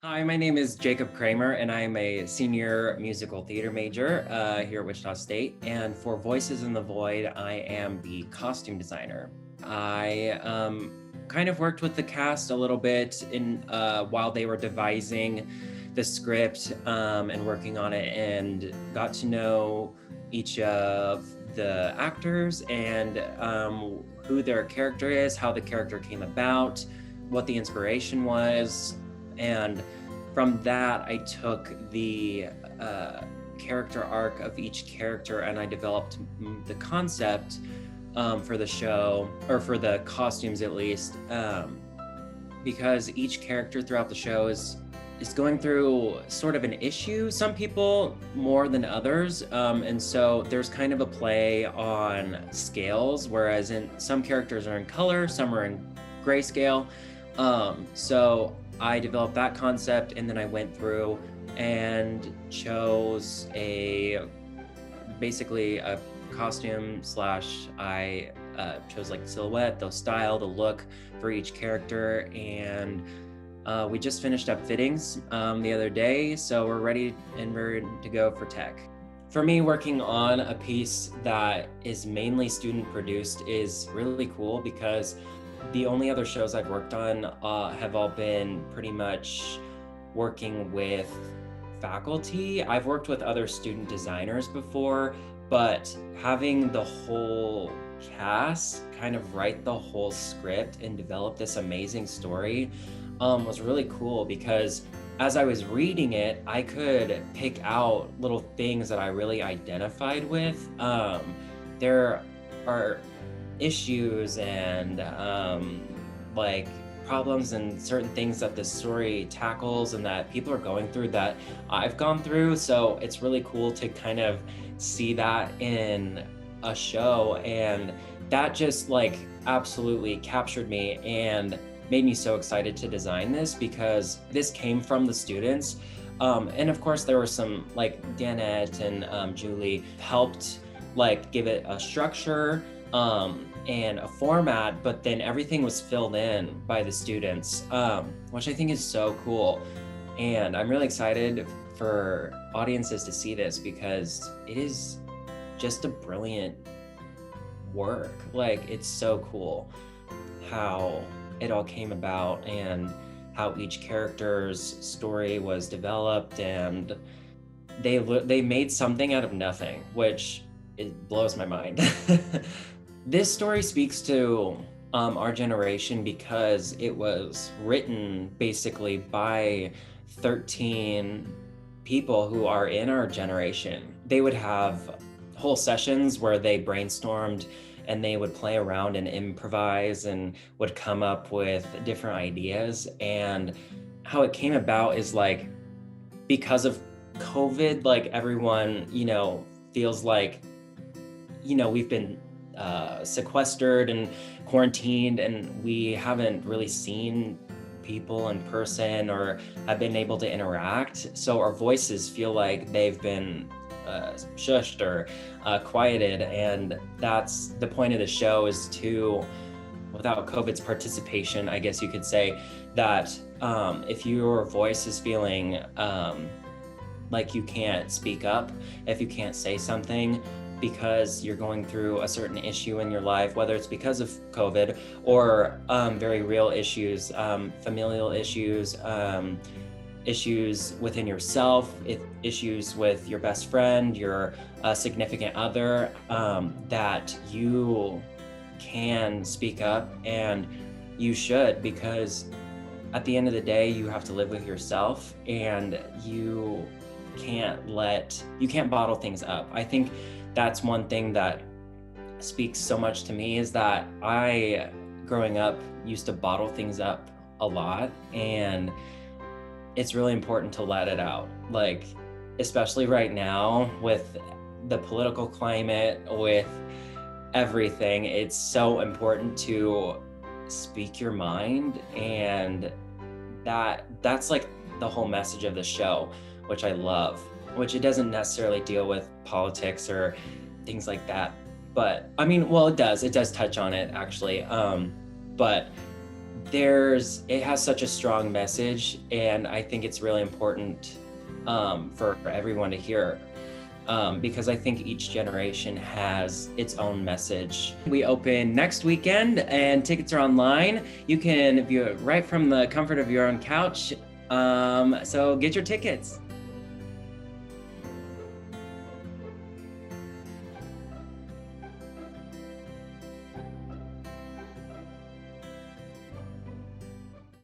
Hi, my name is Jacob Kramer, and I am a senior musical theater major here at Wichita State. And for Voices in the Void, I am the costume designer. I kind of worked with the cast a little bit in while they were devising the script and working on it, and got to know each of the actors and who their character is, how the character came about, what the inspiration was. And from that, I took the character arc of each character and I developed the concept for the show, or for the costumes at least, because each character throughout the show is going through sort of an issue, some people more than others. And so there's kind of a play on scales, whereas in some characters are in color, some are in grayscale. So I developed that concept, and then I went through and chose basically a costume slash I chose like silhouette, the style, the look for each character. And we just finished up fittings the other day, so we're ready to go for tech. For me, working on a piece that is mainly student produced is really cool, because the only other shows I've worked on have all been pretty much working with faculty. I've worked with other student designers before, but having the whole cast kind of write the whole script and develop this amazing story was really cool, because as I was reading it, I could pick out little things that I really identified with. There are issues and like problems and certain things that the story tackles and that people are going through that I've gone through. So it's really cool to kind of see that in a show, and that just like absolutely captured me and made me so excited to design this, because this came from the students. And of course there were some, like Danette and Julie helped like give it a structure and a format, but then everything was filled in by the students, which I think is so cool. And I'm really excited for audiences to see this, because it is just a brilliant work. Like, it's so cool how it all came about and how each character's story was developed, and they made something out of nothing, which it blows my mind. This story speaks to our generation, because it was written basically by 13 people who are in our generation. They would have whole sessions where they brainstormed and they would play around and improvise and would come up with different ideas. And how it came about is like, because of COVID, like everyone, feels like, we've been sequestered and quarantined, and we haven't really seen people in person or have been able to interact. So our voices feel like they've been shushed or quieted, and that's the point of the show, is to, without COVID's participation, I guess you could say, that if your voice is feeling like you can't speak up, if you can't say something because you're going through a certain issue in your life, whether it's because of COVID or very real issues, familial issues, issues within yourself, issues with your best friend, your significant other, that you can speak up, and you should, because at the end of the day, you have to live with yourself, and you can't bottle things up. I think that's one thing that speaks so much to me, is that I, growing up, used to bottle things up a lot, and it's really important to let it out. Like, especially right now with the political climate, with everything, it's so important to speak your mind. And that's like the whole message of the show, which I love, which it doesn't necessarily deal with politics or things like that. But I mean, well, it does touch on it actually. But it has such a strong message, and I think it's really important for everyone to hear. Because I think each generation has its own message. We open next weekend and tickets are online. You can view it right from the comfort of your own couch. So get your tickets.